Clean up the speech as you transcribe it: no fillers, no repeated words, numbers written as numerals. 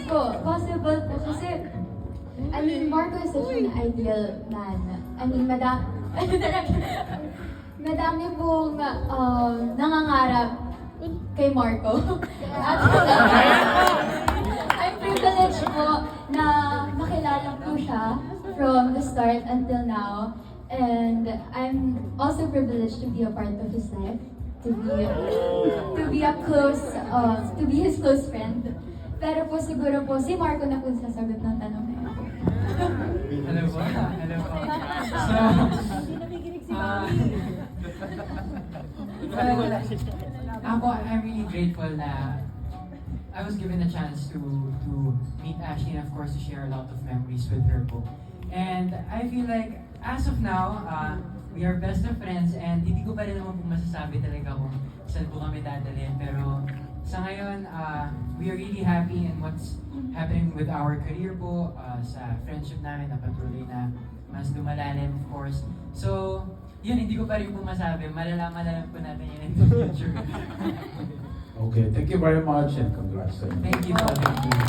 po. Possible po. Kasi, I mean, Marco is such an ideal man. I mean, madami pong nangangarap kay Marco. At I'm privileged po na makilala po siya from the start until now. And I'm also privileged to be a part of his life, to be his close friend. Pero po siguro po, si Marco na po sasagot ng tanong na yun. Hello po. Hello po. Ako, I'm really grateful na I was given a chance to meet Ashley and of course to share a lot of memories with her po. And I feel like as of now, we are best of friends and hindi ko pa rin naman po masasabi talaga kung saan po kami dadalhin. Pero sa ngayon, we are really happy in what's happening with our career po, sa friendship namin na patuloy na mas lumalalim, of course. So, yun, hindi ko pa rin po masabi. Malalaman na lang po natin yun in the future. Okay, thank you very much and congrats. Thank you po. Thank you.